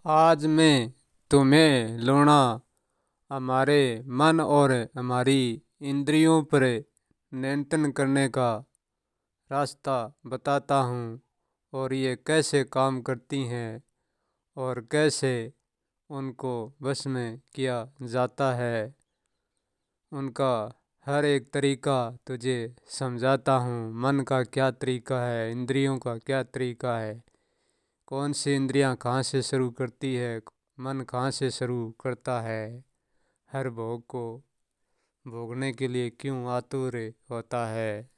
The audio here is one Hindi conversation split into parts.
आज मैं तुम्हें लूणा हमारे मन और हमारी इंद्रियों पर नियंत्रण करने का रास्ता बताता हूँ और ये कैसे काम करती हैं और कैसे उनको वश में किया जाता है। उनका हर एक तरीका तुझे समझाता हूँ। मन का क्या तरीका है, इंद्रियों का क्या तरीका है, कौन सी इंद्रियां कहाँ से शुरू करती है, मन कहाँ से शुरू करता है, हर भोग को भोगने के लिए क्यों आतुर होता है।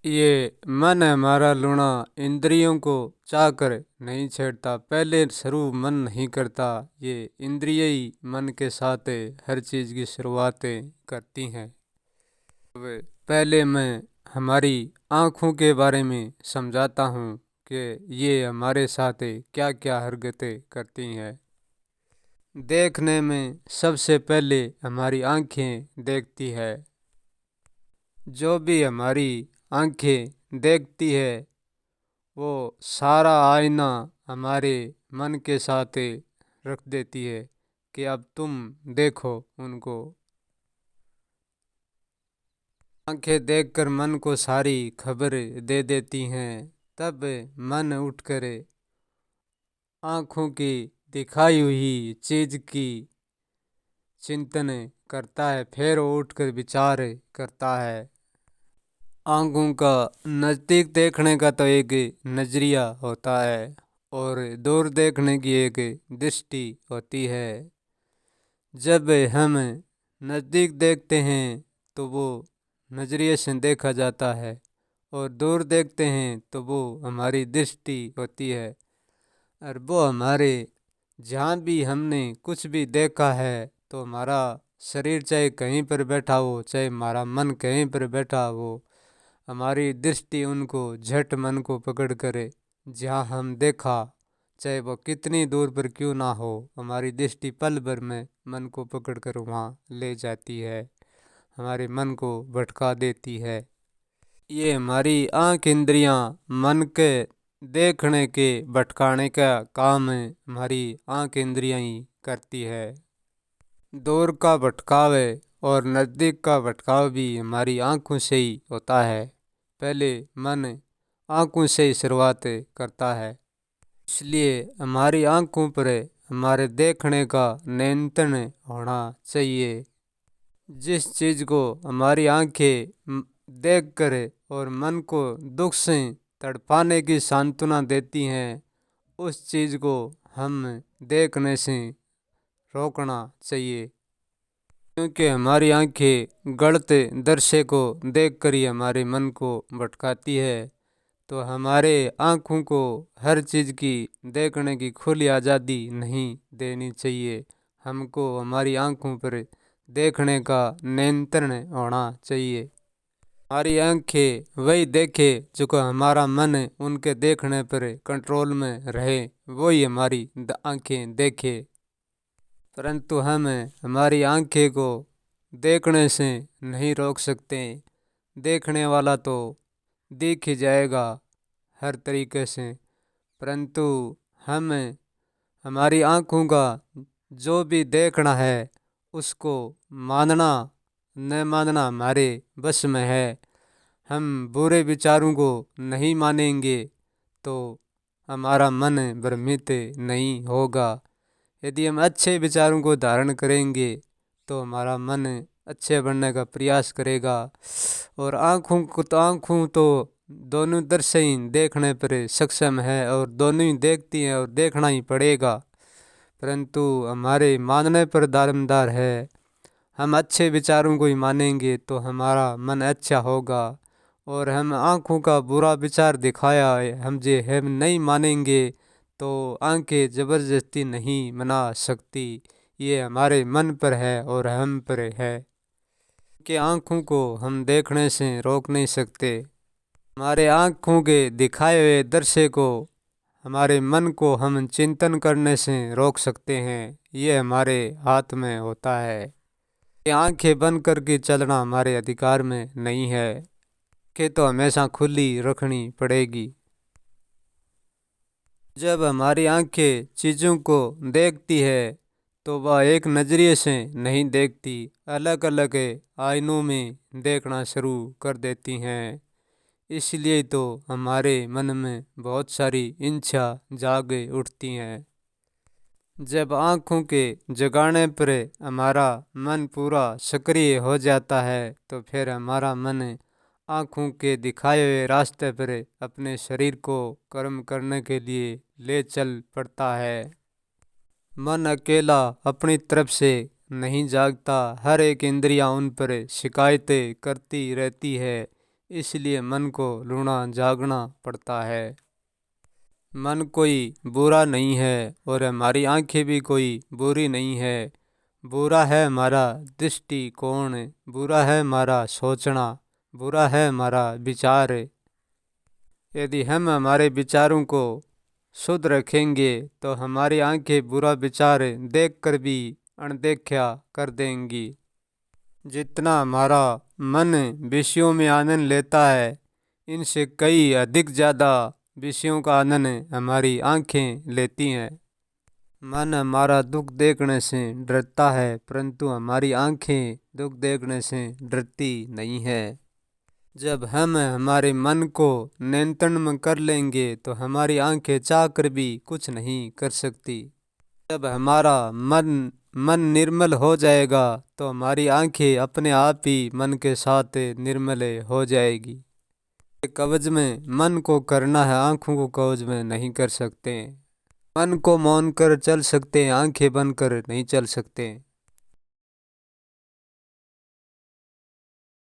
ये मन हमारा लूणा इंद्रियों को चाह कर नहीं छेड़ता, पहले शुरू मन नहीं करता। ये इंद्रिय ही मन के साथ हर चीज़ की शुरुआतें करती हैं। अब पहले मैं हमारी आँखों के बारे में समझाता हूँ कि ये हमारे साथ क्या क्या हरकतें करती हैं। देखने में सबसे पहले हमारी आँखें देखती है। जो भी हमारी आँखें देखती है वो सारा आईना हमारे मन के साथ रख देती है कि अब तुम देखो उनको। आंखें देखकर मन को सारी खबर दे देती हैं। तब मन उठकर आँखों की दिखाई हुई चीज की चिंतन करता है, फिर वो उठकर विचार करता है। आँखों का नज़दीक देखने का तो एक नज़रिया होता है और दूर देखने की एक दृष्टि होती है। जब हम नज़दीक देखते हैं तो वो नज़रिए से देखा जाता है और दूर देखते हैं तो वो हमारी दृष्टि होती है। और वो हमारे जहाँ भी हमने कुछ भी देखा है तो हमारा शरीर चाहे कहीं पर बैठा हो, चाहे हमारा मन कहीं पर बैठा हो, हमारी दृष्टि उनको झट मन को पकड़ करे। जहाँ हम देखा चाहे वो कितनी दूर पर क्यों ना हो, हमारी दृष्टि पल भर में मन को पकड़कर वहाँ ले जाती है, हमारे मन को भटका देती है। ये हमारी आँख इंद्रियाँ मन के देखने के भटकाने का काम हमारी आँख इंद्रियाँ ही करती है। दूर का भटकाव और नज़दीक का भटकाव भी हमारी आँखों से ही होता है। पहले मन आँखों से ही शुरुआत करता है, इसलिए हमारी आँखों पर हमारे देखने का नियंत्रण होना चाहिए। जिस चीज़ को हमारी आँखें देख कर और मन को दुख से तड़पाने की सांत्वना देती हैं, उस चीज़ को हम देखने से रोकना चाहिए। क्योंकि हमारी आंखें गलत दृश्य को देखकर ही हमारे मन को भटकाती है, तो हमारे आँखों को हर चीज़ की देखने की खुली आज़ादी नहीं देनी चाहिए। हमको हमारी आँखों पर देखने का नियंत्रण होना चाहिए। हमारी आँखें वही देखे जो को हमारा मन उनके देखने पर कंट्रोल में रहे, वही हमारी आँखें देखे। परंतु हम हमारी आँखें को देखने से नहीं रोक सकते। देखने वाला तो दिख ही जाएगा हर तरीके से, परंतु हम हमारी आँखों का जो भी देखना है उसको मानना न मानना हमारे बस में है। हम बुरे विचारों को नहीं मानेंगे तो हमारा मन भ्रमित नहीं होगा। यदि हम अच्छे विचारों को धारण करेंगे तो हमारा मन अच्छे बनने का प्रयास करेगा। और आँखों तो दोनों दृश्य ही देखने पर सक्षम है और दोनों ही देखती हैं और देखना ही पड़ेगा, परंतु हमारे मानने पर दारोमदार है। हम अच्छे विचारों को ही मानेंगे तो हमारा मन अच्छा होगा और हम आँखों का बुरा विचार दिखाया है हम नहीं मानेंगे तो आंखें ज़बरदस्ती नहीं मना सकती। ये हमारे मन पर है और हम पर है कि आँखों को हम देखने से रोक नहीं सकते। हमारे आँखों के दिखाए हुए दृश्य को हमारे मन को हम चिंतन करने से रोक सकते हैं, ये हमारे हाथ में होता है। ये आँखें बंद करके चलना हमारे अधिकार में नहीं है, कि तो हमेशा खुली रखनी पड़ेगी। जब हमारी आंखें चीज़ों को देखती है तो वह एक नज़रिए से नहीं देखती, अलग अलग आईनों में देखना शुरू कर देती हैं। इसलिए तो हमारे मन में बहुत सारी इच्छा जाग उठती हैं। जब आँखों के जगाने पर हमारा मन पूरा सक्रिय हो जाता है तो फिर हमारा मन आँखों के दिखाए हुए रास्ते पर अपने शरीर को कर्म करने के लिए ले चल पड़ता है। मन अकेला अपनी तरफ से नहीं जागता, हर एक इंद्रियां उन पर शिकायतें करती रहती है। इसलिए मन को लूना जागना पड़ता है। मन कोई बुरा नहीं है और हमारी आंखें भी कोई बुरी नहीं है। बुरा है हमारा दृष्टिकोण, बुरा है हमारा सोचना, बुरा है हमारा विचार। यदि हम हमारे विचारों को शुद्ध रखेंगे तो हमारी आंखें बुरा विचार देखकर भी अनदेखा कर देंगी। जितना हमारा मन विषयों में आनंद लेता है, इनसे कई अधिक ज़्यादा विषयों का आनंद हमारी आंखें लेती हैं। मन हमारा दुख देखने से डरता है, परंतु हमारी आंखें दुख देखने से डरती नहीं है। जब हम हमारे मन को नियंत्रण में कर लेंगे तो हमारी आंखें चाह कर भी कुछ नहीं कर सकती। जब हमारा मन निर्मल हो जाएगा तो हमारी आंखें अपने आप ही मन के साथ निर्मल हो जाएगी। कब्ज में मन को करना है, आंखों को कब्ज में नहीं कर सकते। मन को मौन कर चल सकते हैं, आंखें बंद कर नहीं चल सकते।